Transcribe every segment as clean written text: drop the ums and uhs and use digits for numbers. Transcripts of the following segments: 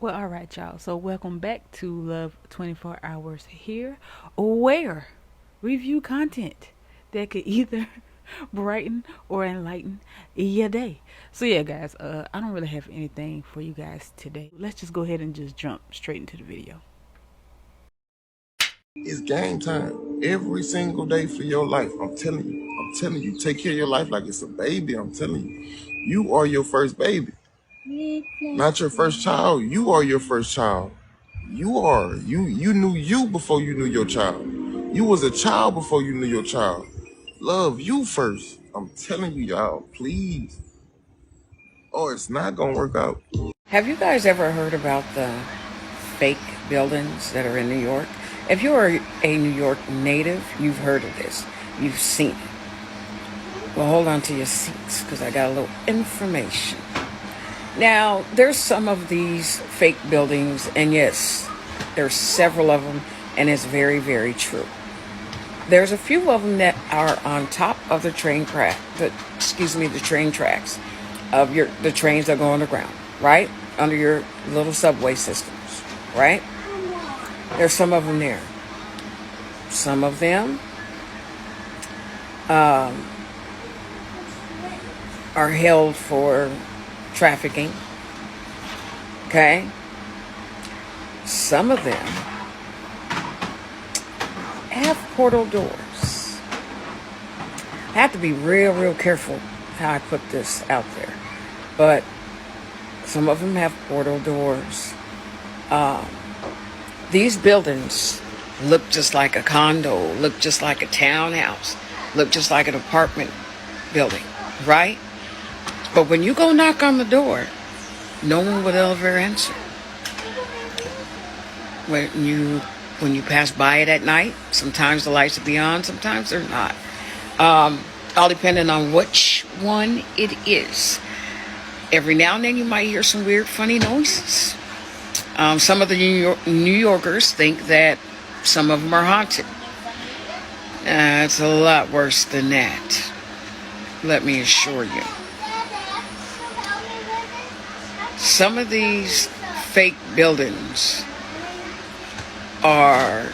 Well, all right, y'all. So, welcome back to Love 24 Hours here, where review content that could either brighten or enlighten your day. So, yeah, guys, I don't really have anything for you guys today. Let's just go ahead and just jump straight into the video. It's game time every single day for your life. I'm telling you. I'm telling you. Take care of your life like it's a baby. I'm telling you. You are your first baby. Not your first child. You are your first child. You are. You knew you before you knew your child. You was a child before you knew your child. Love you first. I'm telling you, y'all, please. Or it's not gonna work out. Have you guys ever heard about the fake buildings that are in New York? If you're a New York native, you've heard of this. You've seen it. Well, hold on to your seats because I got a little information. Now, there's some of these fake buildings, and yes, there's several of them, and it's very, very true. There's a few of them that are on top of the train tracks of the trains that go underground, right? Under your little subway systems, right? There's some of them there. Some of them are held for trafficking, okay? Some of them have portal doors. I have to be real careful how I put this out there. But some of them have portal doors. These buildings look just like a condo, look just like a townhouse, look just like an apartment building, right? But when you go knock on the door, no one would ever answer. When you pass by it at night, sometimes the lights will be on, sometimes they're not. All depending on which one it is. Every now and then you might hear some weird, funny noises. Some of the New Yorkers think that some of them are haunted. It's a lot worse than that, let me assure you. Some of these fake buildings are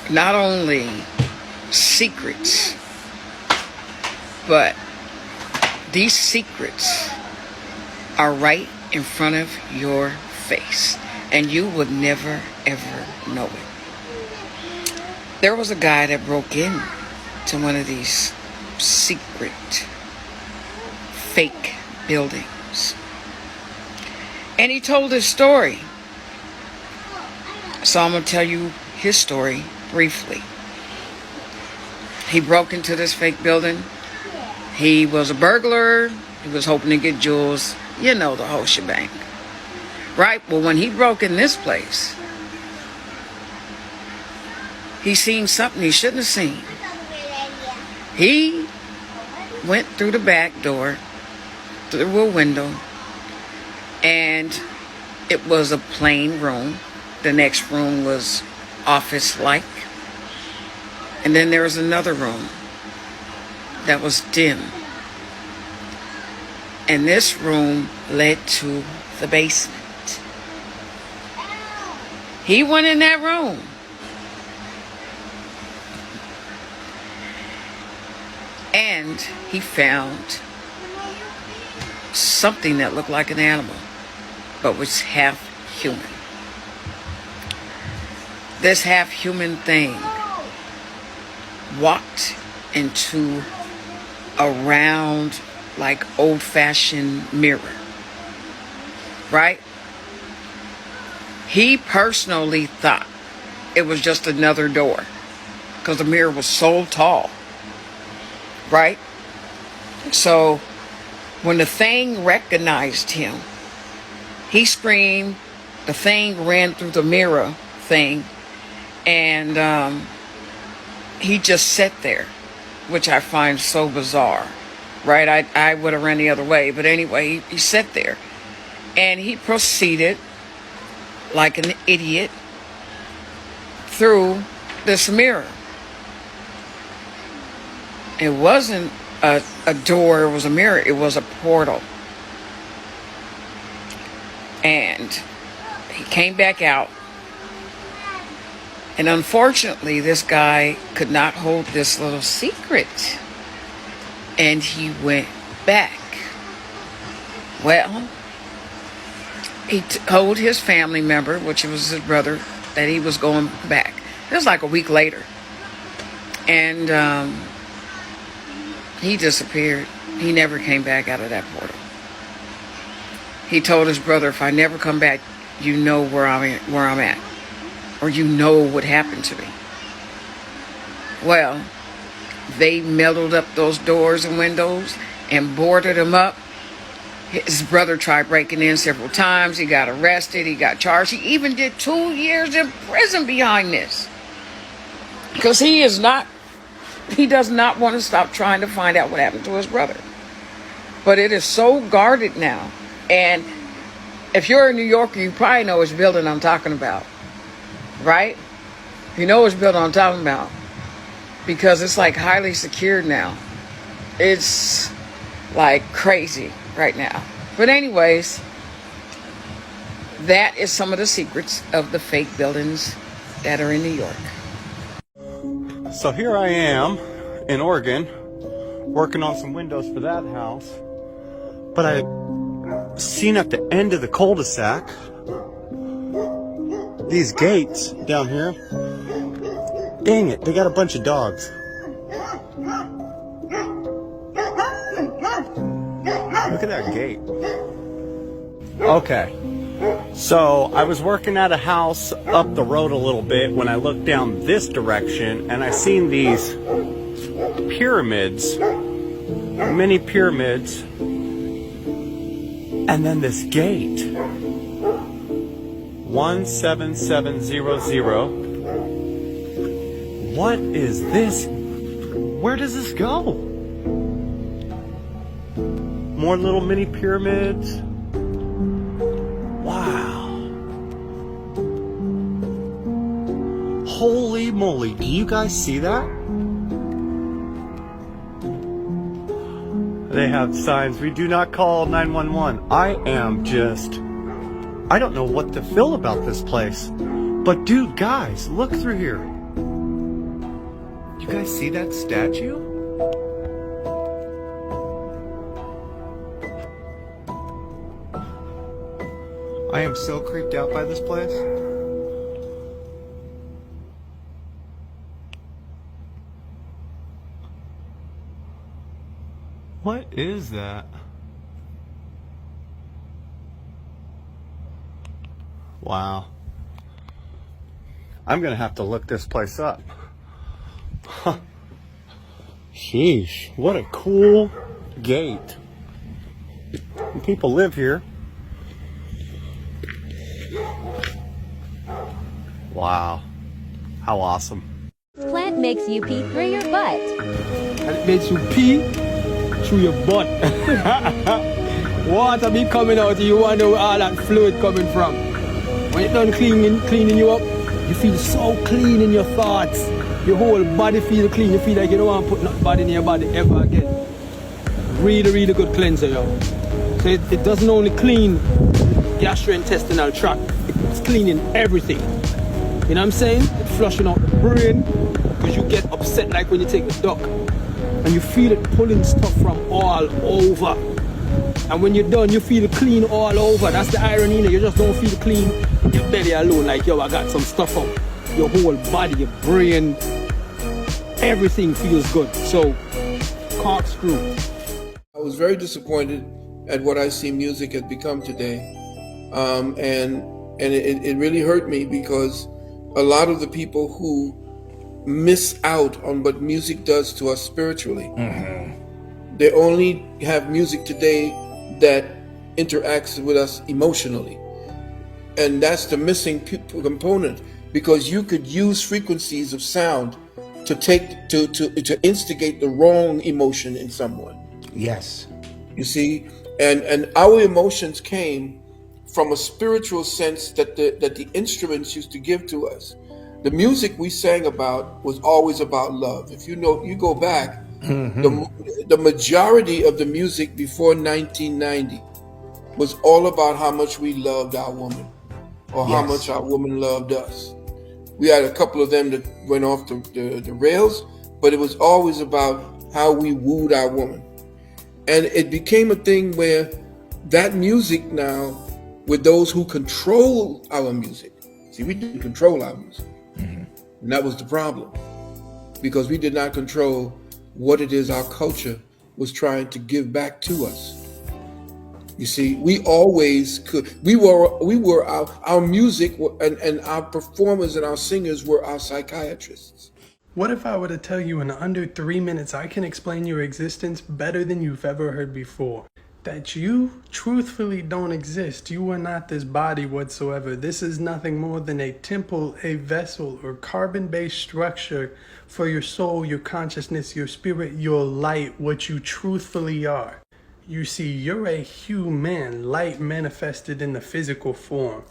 not only secrets, but these secrets are right in front of your face, and you would never ever know it. There was a guy that broke in to one of these secret fake buildings, and he told his story. So I'm going to tell you his story briefly. He broke into this fake building. He was a burglar. He was hoping to get jewels. You know, the whole shebang. Right? Well, when he broke in this place, he seen something he shouldn't have seen. He went through the back door, through a window, and it was a plain room. The next room was office-like. And then there was another room that was dim. And this room led to the basement. He went in that room. And he found something that looked like an animal, but was half human. This half-human thing walked into a round, like old-fashioned mirror, right? He personally thought it was just another door because the mirror was so tall, right? So when the thing recognized him, he screamed. The thing ran through the mirror thing, and he just sat there, which I find so bizarre, right? I would have ran the other way, but anyway, he sat there, and he proceeded like an idiot through this mirror. It wasn't a door, it was a mirror, it was a portal. And He came back out. And unfortunately, this guy could not hold this little secret. And he went back. Well, he told his family member, which was his brother, that he was going back. It was like a week later. And he disappeared. He never came back out of that portal. He told his brother, if I never come back, you know where I'm at. Or you know what happened to me. Well, they meddled up those doors and windows and boarded him up. His brother tried breaking in several times. He got arrested. He got charged. He even did 2 years in prison behind this. Because he does not want to stop trying to find out what happened to his brother. But it is so guarded now. And if you're a New Yorker, you probably know which building I'm talking about. Right? You know which building I'm talking about. Because it's like highly secured now. It's like crazy right now. But anyways, that is some of the secrets of the fake buildings that are in New York. So here I am in Oregon working on some windows for that house. But I seen at the end of the cul-de-sac these gates down here. Dang it, they got a bunch of dogs. Look at that gate. Okay. So I was working at a house up the road a little bit when I looked down this direction and I seen these pyramids, mini pyramids, and then this gate. 17700. What is this? Where does this go? More little mini pyramids. Wow. Holy moly, do you guys see that? They have signs, we do not call 911. I don't know what to feel about this place. But dude, guys, look through here. You guys see that statue? I am so creeped out by this place. What is that? Wow. I'm gonna have to look this place up. Huh. Sheesh, what a cool gate. And people live here. Wow, how awesome. Plant makes you pee through your butt. And it makes you pee through your butt. Water be coming out, you wonder where all that fluid coming from. When it's done cleaning you up, you feel so clean in your thoughts. Your whole body feel clean. You feel like you don't want to put nothing bad in your body ever again. Really, really good cleanser, yo. So it doesn't only clean gastrointestinal tract, it's cleaning everything. You know what I'm saying? It's flushing out the brain, because you get upset like when you take a duck. And you feel it pulling stuff from all over. And when you're done, you feel clean all over. That's the irony, you just don't feel clean in your belly alone. Like, yo, I got some stuff up. Your whole body, your brain, everything feels good. So, corkscrew. I was very disappointed at what I see music has become today. And it really hurt me because a lot of the people who miss out on what music does to us spiritually. They only have music today that interacts with us emotionally. And that's the missing component, because you could use frequencies of sound to instigate the wrong emotion in someone. Yes. You see, and our emotions came from a spiritual sense that the instruments used to give to us. The music we sang about was always about love. If you know, you go back, the majority of the music before 1990 was all about how much we loved our woman. or how much our woman loved us. We had a couple of them that went off the rails, but it was always about how we wooed our woman. And it became a thing where that music now, with those who control our music, see, we didn't control our music. And that was the problem, because we did not control what it is our culture was trying to give back to us. You see, we always could. We were our music and our performers and our singers were our psychiatrists. What if I were to tell you in under 3 minutes I can explain your existence better than you've ever heard before? That you truthfully don't exist. You are not this body whatsoever. This is nothing more than a temple, a vessel, or carbon-based structure for your soul, your consciousness, your spirit, your light, what you truthfully are. You see, you're a human, light manifested in the physical form.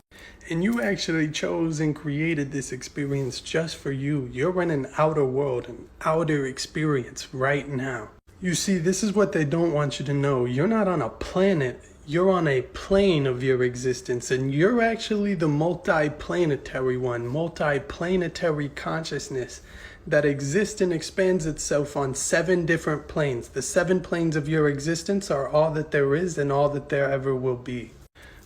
And you actually chose and created this experience just for you. You're in an outer world, an outer experience right now. You see, this is what they don't want you to know. You're not on a planet. You're on a plane of your existence, and you're actually the multi-planetary one, multi-planetary consciousness that exists and expands itself on 7 different planes. The 7 planes of your existence are all that there is and all that there ever will be.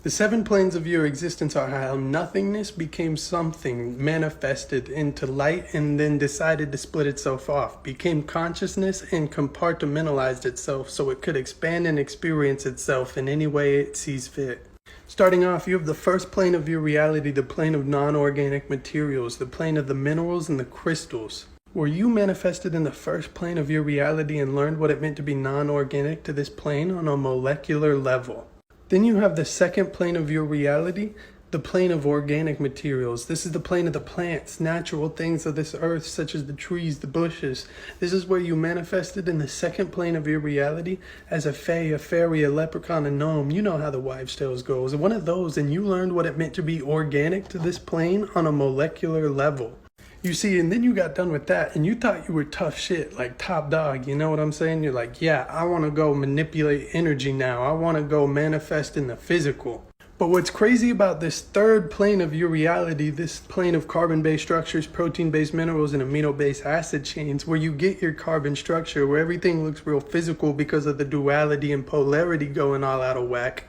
The 7 planes of your existence are how nothingness became something, manifested into light, and then decided to split itself off, became consciousness and compartmentalized itself so it could expand and experience itself in any way it sees fit. Starting off, you have the first plane of your reality, the plane of non-organic materials, the plane of the minerals and the crystals. Were you manifested in the first plane of your reality and learned what it meant to be non-organic to this plane on a molecular level? Then you have the second plane of your reality, the plane of organic materials. This is the plane of the plants, natural things of this earth, such as the trees, the bushes. This is where you manifested in the second plane of your reality as a fae, a fairy, a leprechaun, a gnome. You know how the wives' tales goes. One of those, and you learned what it meant to be organic to this plane on a molecular level. You see, and then you got done with that, and you thought you were tough shit, like top dog, you know what I'm saying? You're like, yeah, I want to go manipulate energy now. I want to go manifest in the physical. But what's crazy about this third plane of your reality, this plane of carbon-based structures, protein-based minerals, and amino-based acid chains, where you get your carbon structure, where everything looks real physical because of the duality and polarity going all out of whack,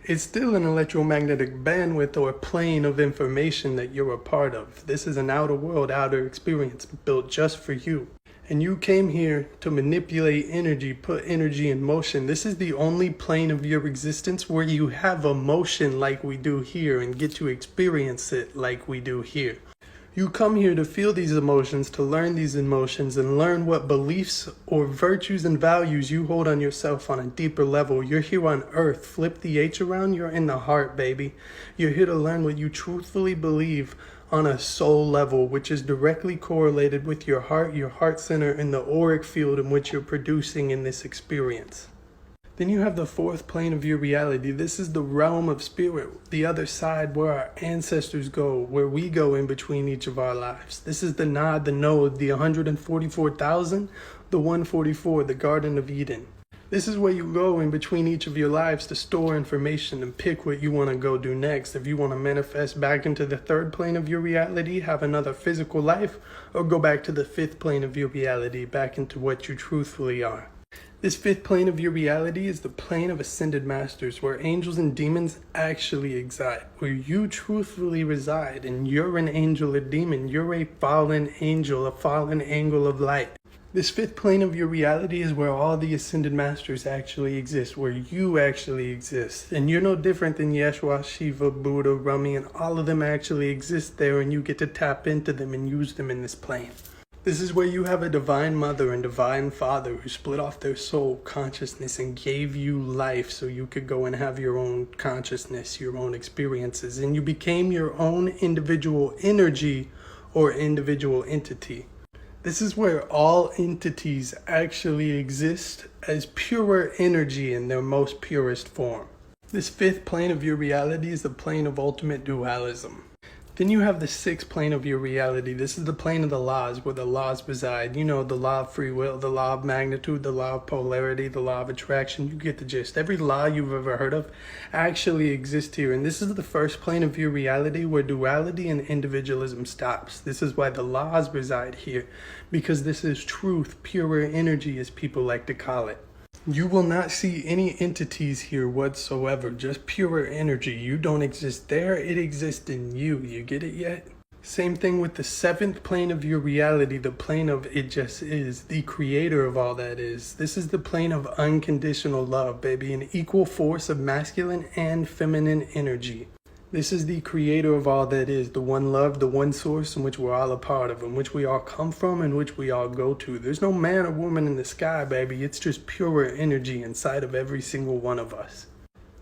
it's still an electromagnetic bandwidth or plane of information that you're a part of. This is an outer world, outer experience built just for you. And you came here to manipulate energy, put energy in motion. This is the only plane of your existence where you have emotion like we do here and get to experience it like we do here. You come here to feel these emotions, to learn these emotions, and learn what beliefs or virtues and values you hold on yourself on a deeper level. You're here on earth. Flip the H around. You're in the heart, baby. You're here to learn what you truthfully believe on a soul level, which is directly correlated with your heart center, and the auric field in which you're producing in this experience. Then you have the fourth plane of your reality. This is the realm of spirit, the other side where our ancestors go, where we go in between each of our lives. This is the nod, the node, the 144,000, the 144, the Garden of Eden. This is where you go in between each of your lives to store information and pick what you want to go do next. If you want to manifest back into the third plane of your reality, have another physical life, or go back to the fifth plane of your reality, back into what you truthfully are. This fifth plane of your reality is the plane of ascended masters, where angels and demons actually reside, where you truthfully reside, and you're an angel or demon. You're a fallen angel, a fallen angle of light. This fifth plane of your reality is where all the ascended masters actually exist, where you actually exist. And you're no different than Yeshua, Shiva, Buddha, Rumi, and all of them actually exist there, and you get to tap into them and use them in this plane. This is where you have a divine mother and divine father who split off their soul consciousness and gave you life so you could go and have your own consciousness, your own experiences, and you became your own individual energy or individual entity. This is where all entities actually exist as pure energy in their most purest form. This fifth plane of your reality is the plane of ultimate dualism. Then you have the sixth plane of your reality. This is the plane of the laws, where the laws reside. You know, the law of free will, the law of magnitude, the law of polarity, the law of attraction. You get the gist. Every law you've ever heard of actually exists here. And this is the first plane of your reality where duality and individualism stops. This is why the laws reside here, because this is truth, purer energy, as people like to call it. You will not see any entities here whatsoever, just pure energy. You don't exist there, it exists in you. You get it yet? Same thing with the seventh plane of your reality, the plane of it just is, the creator of all that is. This is the plane of unconditional love, baby, an equal force of masculine and feminine energy. This is the creator of all that is, the one love, the one source in which we're all a part of, in which we all come from, in which we all go to. There's no man or woman in the sky, baby. It's just purer energy inside of every single one of us.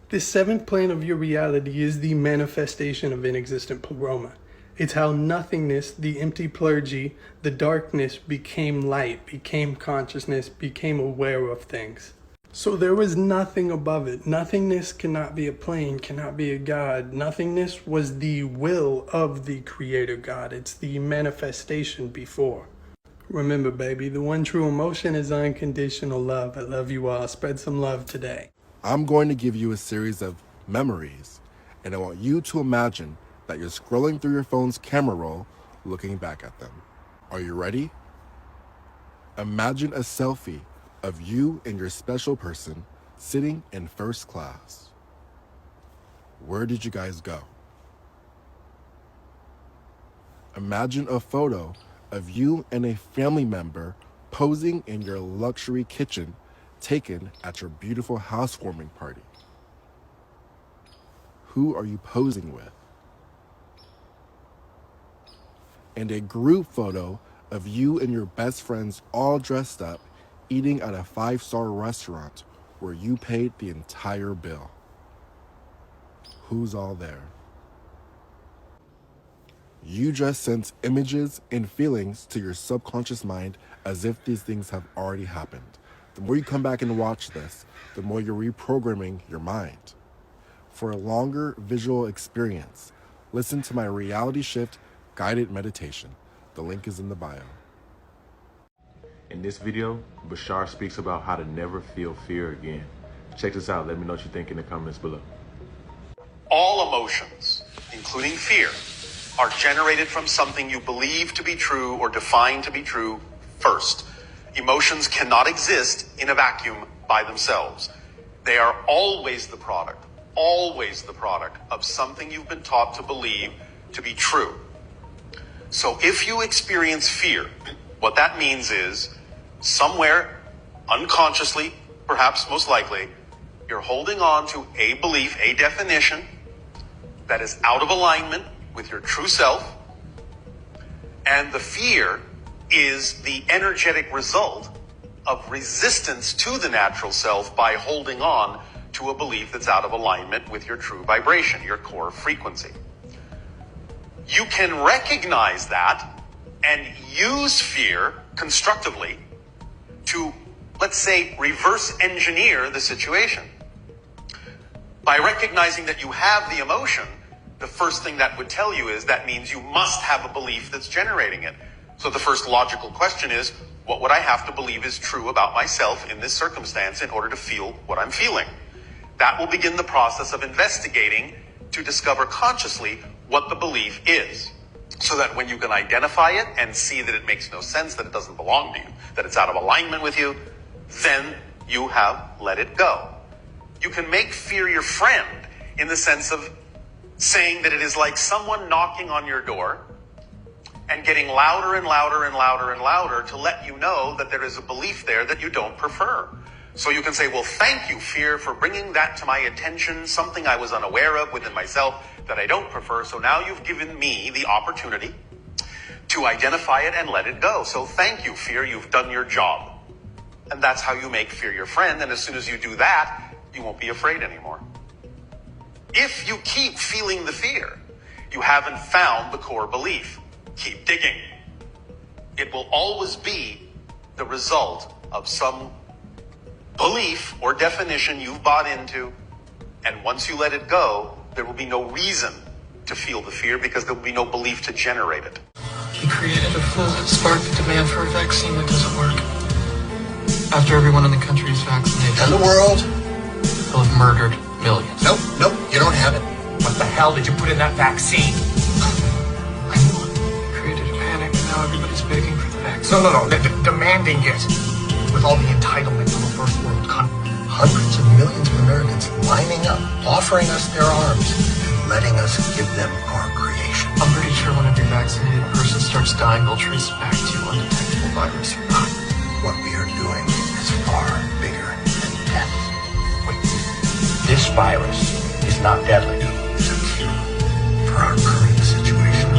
This seventh plane of your reality is the manifestation of inexistent pleroma. It's how nothingness, the empty plergy, the darkness became light, became consciousness, became aware of things. So there was nothing above it. Nothingness cannot be a plane, cannot be a God. Nothingness was the will of the creator God. It's the manifestation before. Remember, baby, the one true emotion is unconditional love. I love you all. Spread some love today. I'm going to give you a series of memories, and I want you to imagine that you're scrolling through your phone's camera roll, looking back at them. Are you ready? Imagine a selfie of you and your special person sitting in first class. Where did you guys go? Imagine a photo of you and a family member posing in your luxury kitchen taken at your beautiful housewarming party. Who are you posing with? And a group photo of you and your best friends all dressed up eating at a 5-star restaurant where you paid the entire bill. Who's all there? You just sense images and feelings to your subconscious mind as if these things have already happened. The more you come back and watch this, the more you're reprogramming your mind. For a longer visual experience, listen to my reality shift guided meditation. The link is in the bio. In this video, Bashar speaks about how to never feel fear again. Check this out. Let me know what you think in the comments below. All emotions, including fear, are generated from something you believe to be true or define to be true first. Emotions cannot exist in a vacuum by themselves. They are always the product of something you've been taught to believe to be true. So if you experience fear, what that means is somewhere unconsciously, perhaps most likely, you're holding on to a belief, a definition that is out of alignment with your true self. And the fear is the energetic result of resistance to the natural self by holding on to a belief that's out of alignment with your true vibration, your core frequency. You can recognize that and use fear constructively to, let's say, reverse engineer the situation. By recognizing that you have the emotion, the first thing that would tell you is that means you must have a belief that's generating it. So the first logical question is, what would I have to believe is true about myself in this circumstance in order to feel what I'm feeling? That will begin the process of investigating to discover consciously what the belief is, so that when you can identify it and see that it makes no sense, that it doesn't belong to you, that it's out of alignment with you, then you have let it go. You can make fear your friend in the sense of saying that it is like someone knocking on your door and getting louder and louder and louder and louder to let you know that there is a belief there that you don't prefer. So you can say, well, thank you, fear, for bringing that to my attention, something I was unaware of within myself that I don't prefer. So now you've given me the opportunity to identify it and let it go. So thank you, fear, you've done your job. And that's how you make fear your friend. And as soon as you do that, you won't be afraid anymore. If you keep feeling the fear, you haven't found the core belief. Keep digging. It will always be the result of some belief or definition you've bought into. And once you let it go, there will be no reason to feel the fear because there will be no belief to generate it. He created a flu that sparked the demand for a vaccine that doesn't work. After everyone in the country is vaccinated. And the world? He'll have murdered millions. Nope, you don't have it. What the hell did you put in that vaccine? I created a panic and now everybody's begging for the vaccine. No, demanding it. With all the entitlement of a first world country. Hundreds of millions of Americans lining up, offering us their arms, and letting us give them our creation. I'm pretty sure when every vaccinated person starts dying, they'll trace it back to undetectable virus or not. What we are doing is far bigger than death. Wait, this virus is not deadly. It's a cure for our current situation.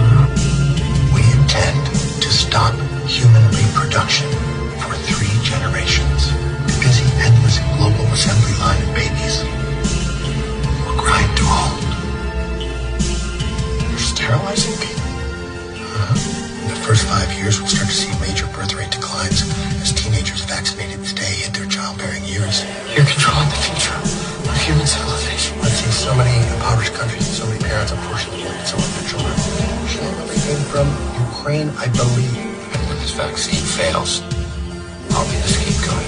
We intend to stop human reproduction for 3 generations. The busy, endless global assembly line of babies will grind to a halt. You're sterilizing people? In the first 5 years, we'll start to see major birth rate declines as teenagers vaccinated today hit their childbearing years. You're controlling the future of human civilization. I've seen so many impoverished countries and so many parents unfortunately wounded some of their children. She came from Ukraine, I believe. And when this vaccine fails, I'll be the scapegoat.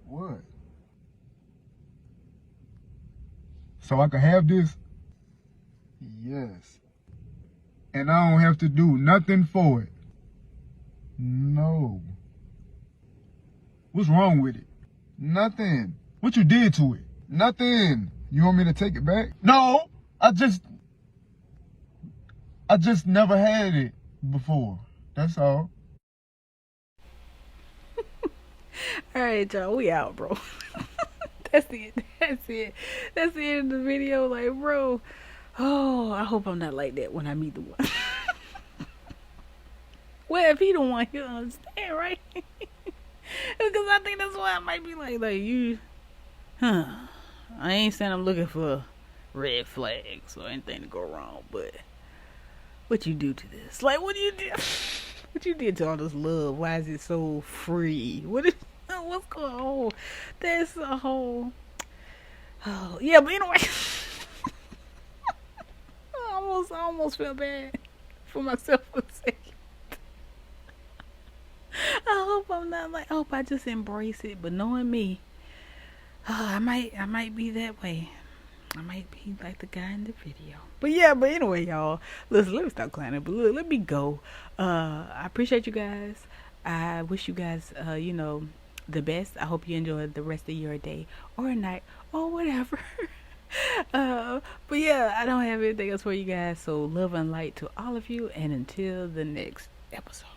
What? So I can have this? Yes. And I don't have to do nothing for it? No. What's wrong with it? Nothing. What you did to it? Nothing. You want me to take it back? No. I just never had it before. That's all. All right, y'all, we out, bro. That's it. That's the end of the video. Like, bro, oh, I hope I'm not like that when I meet the one. Well, if he the one, he'll understand, right? Because I think that's why I might be like you, I ain't saying I'm looking for red flags or anything to go wrong, but what you do to this? Like, what do you do? What you did to all this love? Why is it so free? What's going on? That's a whole. Oh yeah, but anyway, I almost feel bad for myself for a second. I hope I'm not like. I hope I just embrace it. But knowing me, I might be that way. I might be like the guy in the video. But yeah, but anyway, y'all, listen, let me stop clowning. But look, let me go. I appreciate you guys. I wish you guys, the best. I hope you enjoy the rest of your day or night or whatever. But yeah, I don't have anything else for you guys. So love and light to all of you. And until the next episode.